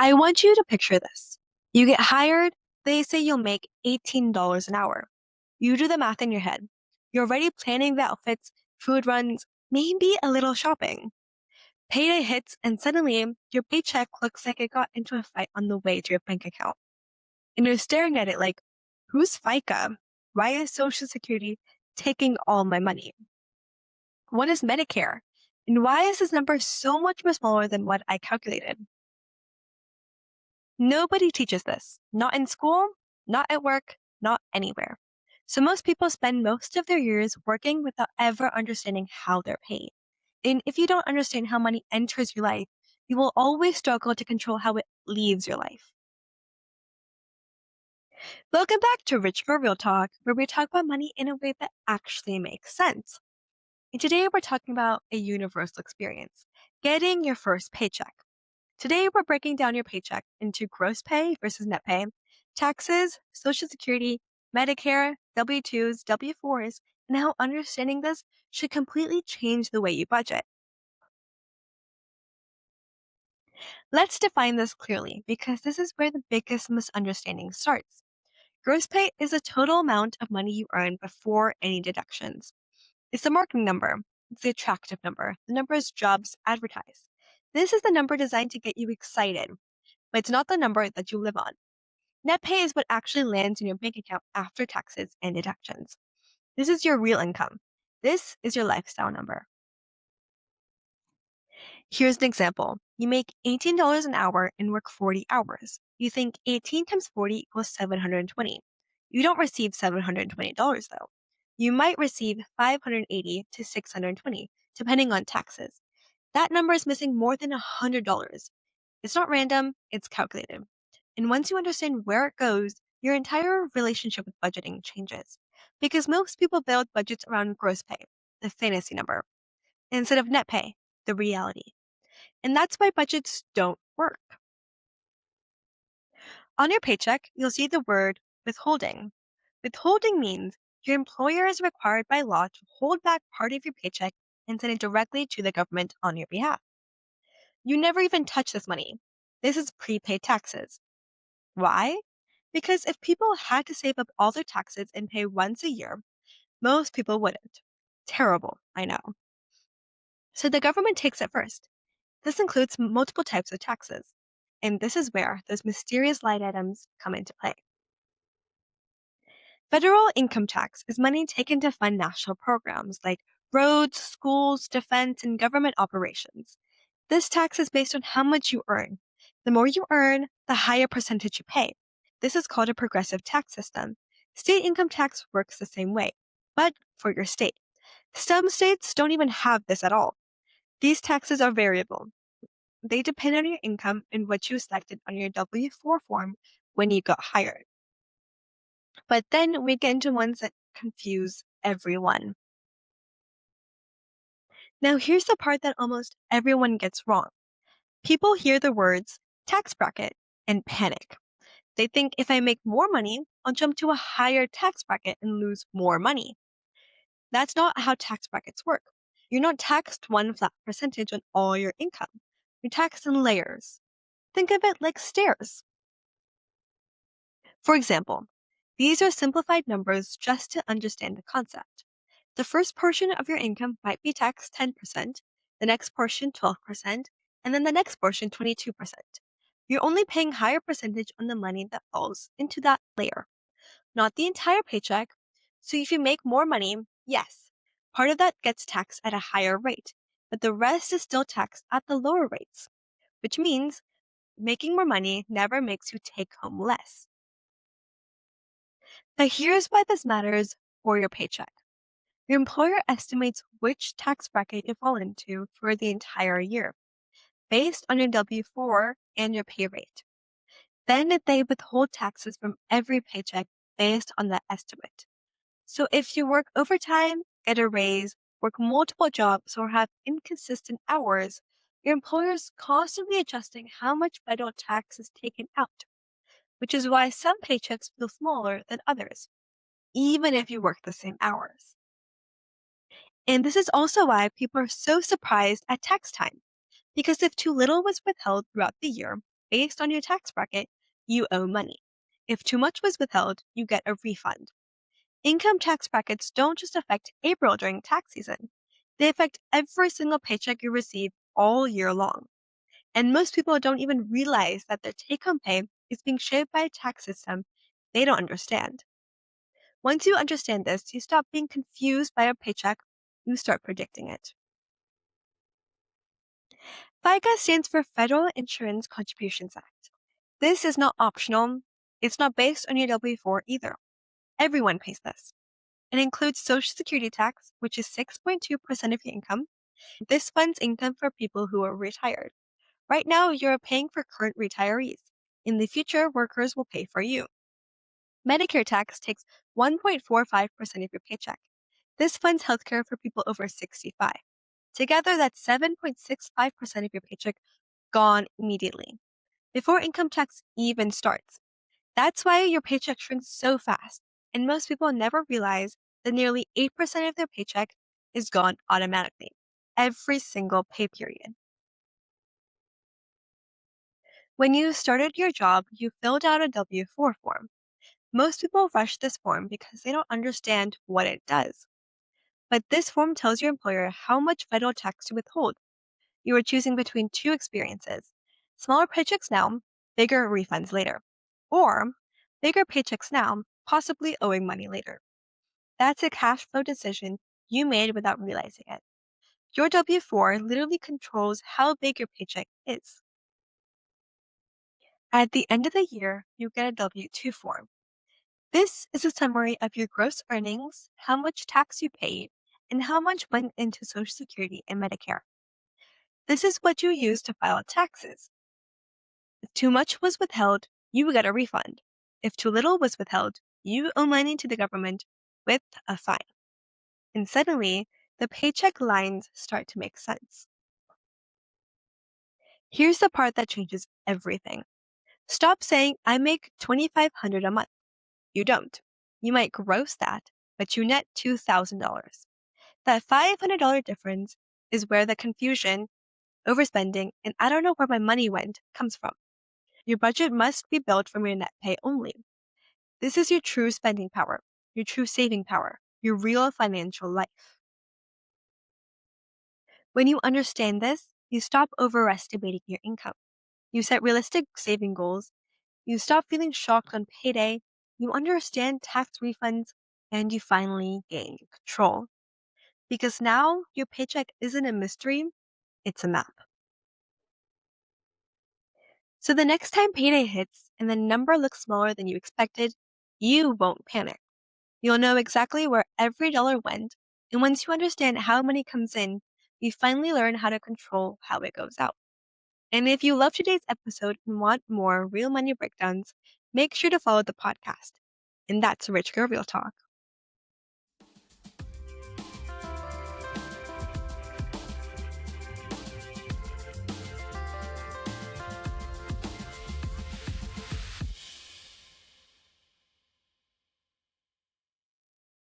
I want you to picture this. You get hired, they say you'll make $18 an hour. You do the math in your head. You're already planning the outfits, food runs, maybe a little shopping. Payday hits, and suddenly your paycheck looks like it got into a fight on the way to your bank account. And you're staring at it like, who's FICA? Why is Social Security taking all my money? What is Medicare? And why is this number so much more smaller than what I calculated? Nobody teaches this. Not in school, not at work, not anywhere. So most people spend most of their years working without ever understanding how they're paid. And if you don't understand how money enters your life, you will always struggle to control how it leaves your life. Welcome back to Rich for Real Talk, where we talk about money in a way that actually makes sense. And today we're talking about a universal experience, getting your first paycheck. Today we're breaking down your paycheck into gross pay versus net pay, taxes, Social Security, Medicare, W-2s, W-4s, and how understanding this should completely change the way you budget. Let's define this clearly because this is where the biggest misunderstanding starts. Gross pay is the total amount of money you earn before any deductions. It's the marketing number. It's the attractive number. The number is jobs advertised. This is the number designed to get you excited, but it's not the number that you live on. Net pay is what actually lands in your bank account after taxes and deductions. This is your real income. This is your lifestyle number. Here's an example. You make $18 an hour and work 40 hours. You think 18 times 40 equals 720. You don't receive $720 though. You might receive 580 to 620, depending on taxes. That number is missing more than $100. It's not random, it's calculated. And once you understand where it goes, your entire relationship with budgeting changes. Because most people build budgets around gross pay, the fantasy number, instead of net pay, the reality. And that's why budgets don't work. On your paycheck, you'll see the word withholding. Withholding means your employer is required by law to hold back part of your paycheck and send it directly to the government on your behalf. You never even touch this money. This is prepaid taxes. Why? Because if people had to save up all their taxes and pay once a year, most people wouldn't. Terrible, I know. So the government takes it first. This includes multiple types of taxes. And this is where those mysterious line items come into play. Federal income tax is money taken to fund national programs like roads, schools, defense, and government operations. This tax is based on how much you earn. The more you earn, the higher percentage you pay. This is called a progressive tax system. State income tax works the same way, but for your state. Some states don't even have this at all. These taxes are variable. They depend on your income and what you selected on your W-4 form when you got hired. But then we get into ones that confuse everyone. Now, here's the part that almost everyone gets wrong. People hear the words tax bracket and panic. They think if I make more money, I'll jump to a higher tax bracket and lose more money. That's not how tax brackets work. You're not taxed one flat percentage on all your income. You're taxed in layers. Think of it like stairs. For example, these are simplified numbers just to understand the concept. The first portion of your income might be taxed 10%, the next portion 12%, and then the next portion 22%. You're only paying higher percentage on the money that falls into that layer, not the entire paycheck. So if you make more money, yes, part of that gets taxed at a higher rate, but the rest is still taxed at the lower rates, which means making more money never makes you take home less. Now here's why this matters for your paycheck. Your employer estimates which tax bracket you fall into for the entire year, based on your W-4 and your pay rate. Then they withhold taxes from every paycheck based on that estimate. So if you work overtime, get a raise, work multiple jobs, or have inconsistent hours, your employer is constantly adjusting how much federal tax is taken out, which is why some paychecks feel smaller than others, even if you work the same hours. And this is also why people are so surprised at tax time, because if too little was withheld throughout the year, based on your tax bracket, you owe money. If too much was withheld, you get a refund. Income tax brackets don't just affect April during tax season, they affect every single paycheck you receive all year long. And most people don't even realize that their take home pay is being shaped by a tax system they don't understand. Once you understand this, you stop being confused by a paycheck, you start predicting it. FICA stands for Federal Insurance Contributions Act. This is not optional, it's not based on your W-4 either. Everyone pays this. It includes Social Security tax, which is 6.2% of your income. This funds income for people who are retired. Right now, you're paying for current retirees. In the future, workers will pay for you. Medicare tax takes 1.45% of your paycheck. This funds healthcare for people over 65. Together, that's 7.65% of your paycheck gone immediately, before income tax even starts. That's why your paycheck shrinks so fast, and most people never realize that nearly 8% of their paycheck is gone automatically, every single pay period. When you started your job, you filled out a W-4 form. Most people rush this form because they don't understand what it does. But this form tells your employer how much federal tax to withhold. You are choosing between two experiences: smaller paychecks now, bigger refunds later, or bigger paychecks now, possibly owing money later. That's a cash flow decision you made without realizing it. Your W-4 literally controls how big your paycheck is. At the end of the year, you get a W-2 form. This is a summary of your gross earnings, how much tax you paid, and how much went into Social Security and Medicare. This is what you use to file taxes. If too much was withheld, you get a refund. If too little was withheld, you owe money to the government with a fine. And suddenly, the paycheck lines start to make sense. Here's the part that changes everything. Stop saying, I make $2,500 a month. You don't. You might gross that, but you net $2,000. That $500 difference is where the confusion, overspending, and I don't know where my money went comes from. Your budget must be built from your net pay only. This is your true spending power, your true saving power, your real financial life. When you understand this, you stop overestimating your income. You set realistic saving goals. You stop feeling shocked on payday. You understand tax refunds, and you finally gain control. Because now your paycheck isn't a mystery, it's a map. So the next time payday hits and the number looks smaller than you expected, you won't panic. You'll know exactly where every dollar went, and once you understand how money comes in, you finally learn how to control how it goes out. And if you love today's episode and want more real money breakdowns, make sure to follow the podcast. And that's Rich Girl Real Talk.